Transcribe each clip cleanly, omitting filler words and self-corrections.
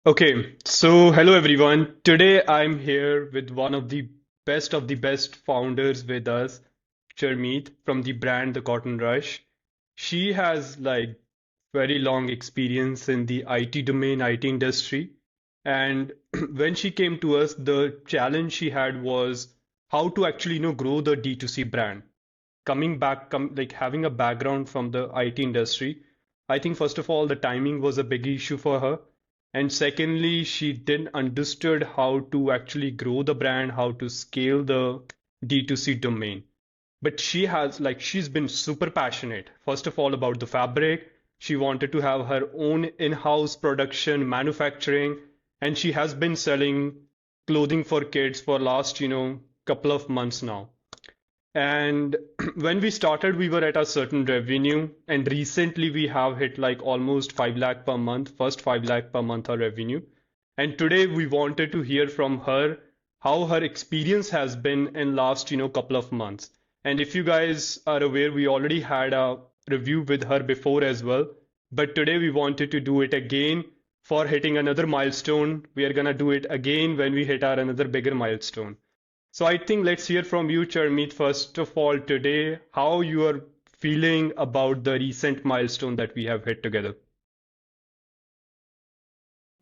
Okay, so hello everyone. Today I'm here with one of the best founders with us, Charmeet from the brand The Cotton Rush. She has like very long experience in the IT domain, IT industry. And when she came to us, the challenge she had was how to actually, grow the D2C brand. Coming back, like having a background from the IT industry, I think first of all, the timing was a big issue for her. And secondly, she didn't understood how to actually grow the brand, how to scale the D2C domain. But she's been super passionate, first of all, about the fabric. She wanted to have her own in-house production, manufacturing, and she has been selling clothing for kids for last, couple of months now. And when we started, we were at a certain revenue, and recently we have hit like almost 5 lakh per month, first 5 lakh per month our revenue. And today we wanted to hear from her how her experience has been in last, couple of months. And if you guys are aware, we already had a review with her before as well. But today we wanted to do it again for hitting another milestone. We are gonna do it again when we hit our another bigger milestone. So I think let's hear from you, Charmeet, first of all today, how you are feeling about the recent milestone that we have hit together.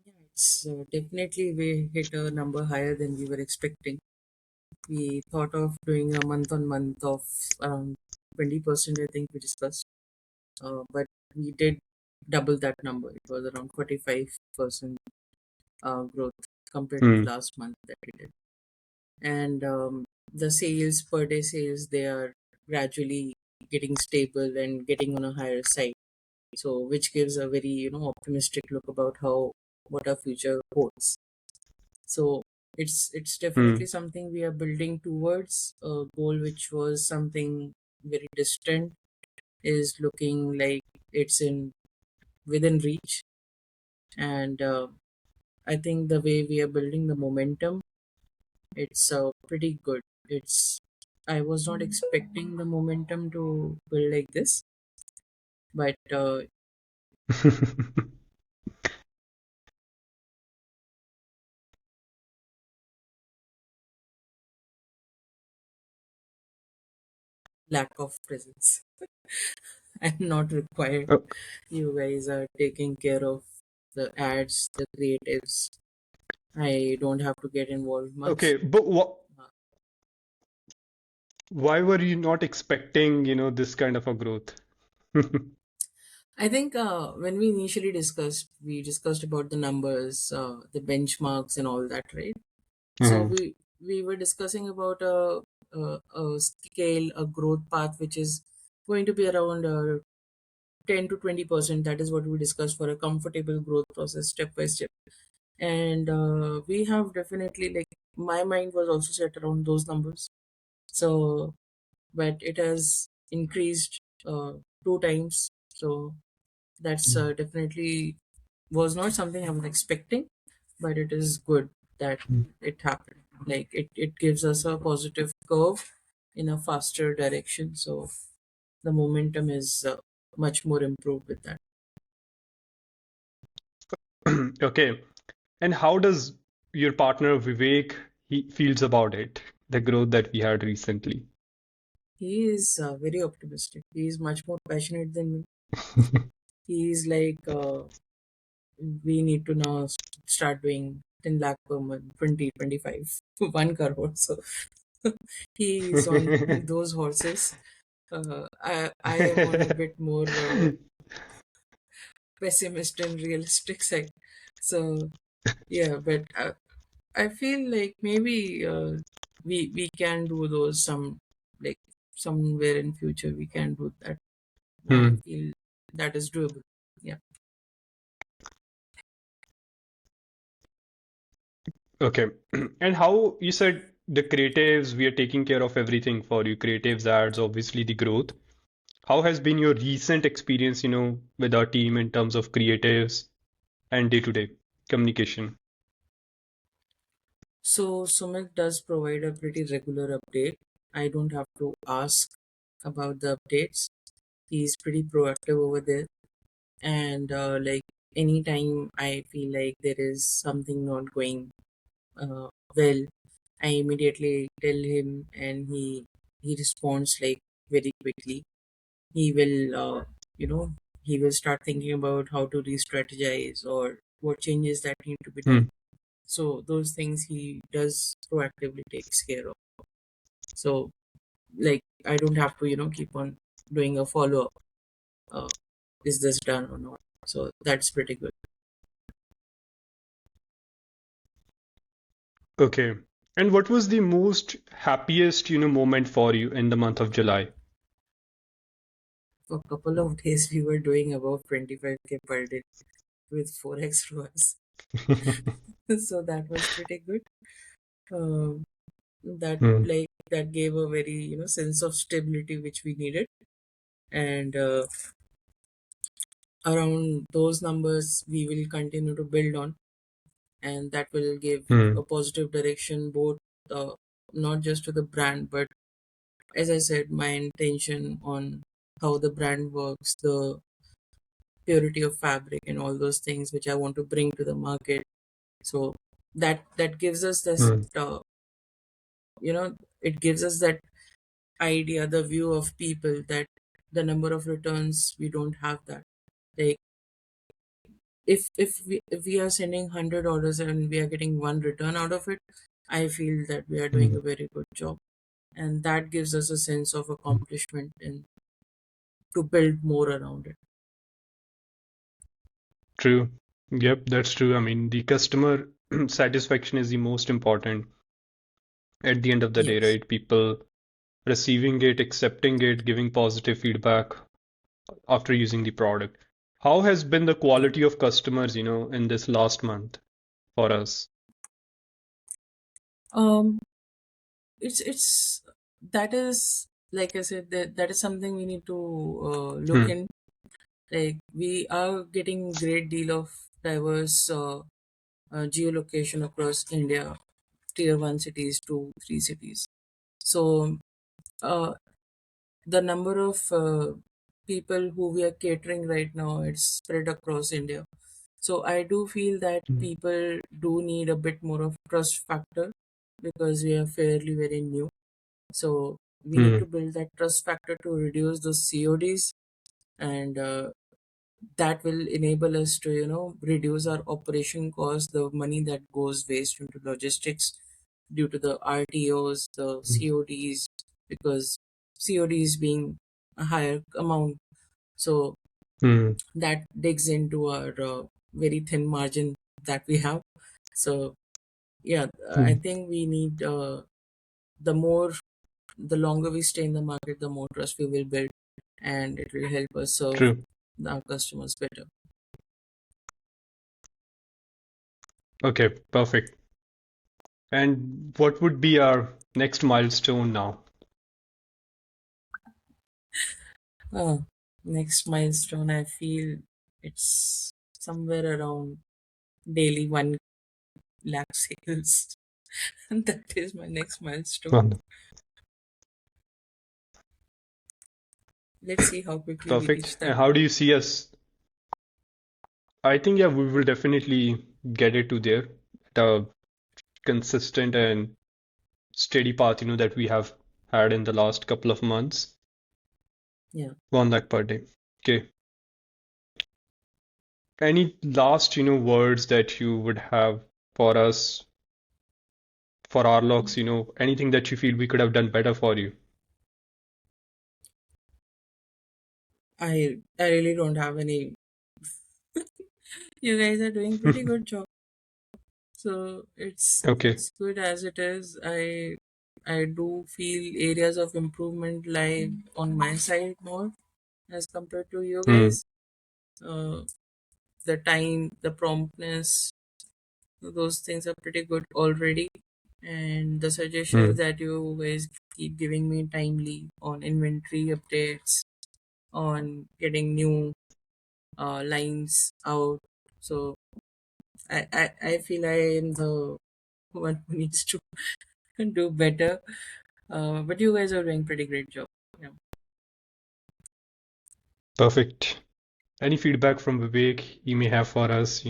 Yeah, it's definitely we hit a number higher than we were expecting. We thought of doing a month on month of around 20%, I think we discussed. But we did double that number. It was around 45% growth compared to the Hmm. last month that we did. And the sales, per day sales, they are gradually getting stable and getting on a higher side. So, which gives a very, optimistic look about how what our future holds. So it's definitely Hmm. something we are building towards. A goal which was something very distant is looking like it's in within reach. And I think the way we are building the momentum, it's pretty good. It's I was not expecting the momentum to build like this, but lack of presence. I'm not required. O- You guys are taking care of the ads, the creatives. I don't have to get involved much. Okay, but Uh, why were you not expecting, this kind of a growth? I think when we initially discussed, we discussed about the numbers, the benchmarks, and all that, right? So Mhm. we were discussing about a scale, a growth path, which is going to be around 10 to 20%. That is what we discussed for a comfortable growth process, step by step. And we have definitely like my mind was also set around those numbers. So, but it has increased 2 times. So that's definitely was not something I was expecting, but it is good that it happened. Like it gives us a positive curve in a faster direction. So the momentum is much more improved with that. Okay, and how does your partner Vivek he feels about it, the growth that we had recently? He is very optimistic. He is much more passionate than me. He is like, we need to now start doing 10 lakh per month, 20, 25, 1 crore. So he is on those horses. I am on a bit more pessimist and realistic side. So yeah, but I feel like maybe we can do those some like somewhere in future we can do that. I Hmm. feel that is doable. Yeah. Okay. And how you said the creatives, we are taking care of everything for you, creatives, ads, obviously the growth. How has been your recent experience, with our team in terms of creatives and day-to-day communication? So Sumit does provide a pretty regular update. I don't have to ask about the updates. He's pretty proactive over there, and like anytime I feel like there is something not going well, I immediately tell him, and he responds like very quickly. He will, he will start thinking about how to re-strategize or what changes that need to be done. Hmm. So those things he does proactively takes care of. So like I don't have to keep on doing a follow up. Uh, is this done or not? So that's pretty good. Okay. And what was the most happiest, moment for you in the month of July? For a couple of days, we were doing above 25K per day with 4x ROAS. So that was pretty good. Um, that Hmm. like that gave a very sense of stability which we needed, and around those numbers we will continue to build on, and that will give a Hmm. positive direction both uh, not just to the brand, but as I said, my intention on how the brand works, the purity of fabric, and all those things which I want to bring to the market. So that gives us this, Hmm. it gives us that idea, the view of people, that the number of returns we don't have that. Like if we are sending 100 orders and we are getting one return out of it, I feel that we are doing Hmm. a very good job, and that gives us a sense of accomplishment and to build more around it. True. Yep, that's true. I mean, the customer satisfaction is the most important at the end of the day, Yes. right? People receiving it, accepting it, giving positive feedback after using the product. How has been the Yeah. quality of customers, in this last month for us? um it's that is, like I said, that is something we need to look Hmm. in. Like we are getting great deal of diverse geolocation across India, tier 1 cities to 3 cities. So uh, the number of people who we are catering right now, it's spread across India. So I do feel that Hmm. people do need a bit more of trust factor, because we are fairly very new. So we need to Hmm. build that trust factor to reduce those CODs, and that will enable us to reduce our operation cost, the money that goes waste into logistics due to the RTOs, the CODs, because CODs being a higher amount, so Hmm. that digs into our very thin margin that we have. So yeah, I Hmm. think we need the more the longer we stay in the market, the more trust we will build, and it will help us serve True. our customers better. Okay, perfect. And what would be our next milestone now? Uh, Next milestone, I feel it's somewhere around daily 1 lakh sales. And that is my next milestone. Well, Let's see how quickly we perfect. reach And that. how do you see us? I think, yeah, we will definitely get it to there at a consistent and steady path, that we have had in the last couple of months. Yeah. 1 lakh per day. Okay. Any last, words that you would have for us, for Arlox, anything that you feel we could have done better for you? I really don't have any. You guys are doing pretty good job. So Okay. it's good as it is. I do feel areas of improvement lie on my side more as compared to you Hmm. guys. Uh, the time, the promptness, those things are pretty good already. And the suggestions Hmm. that you guys keep giving me timely on inventory updates, on getting new lines out. So I feel I am the one who needs to do better. But you guys are doing pretty great job. Yeah. Perfect. any feedback from Vivek he may have for us,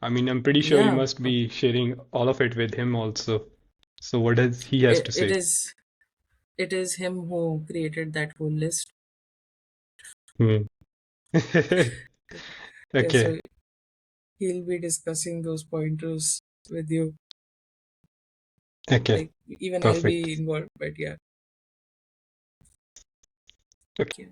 I mean, I'm pretty sure you Yeah, must be sharing all of it with him also. So what does he has it, to it say? is it is him who created that whole list. Hmm. Yeah, so Okay, he'll be discussing those pointers with you. okay, Like even I'll be perfect. involved, but yeah. Okay. Yeah.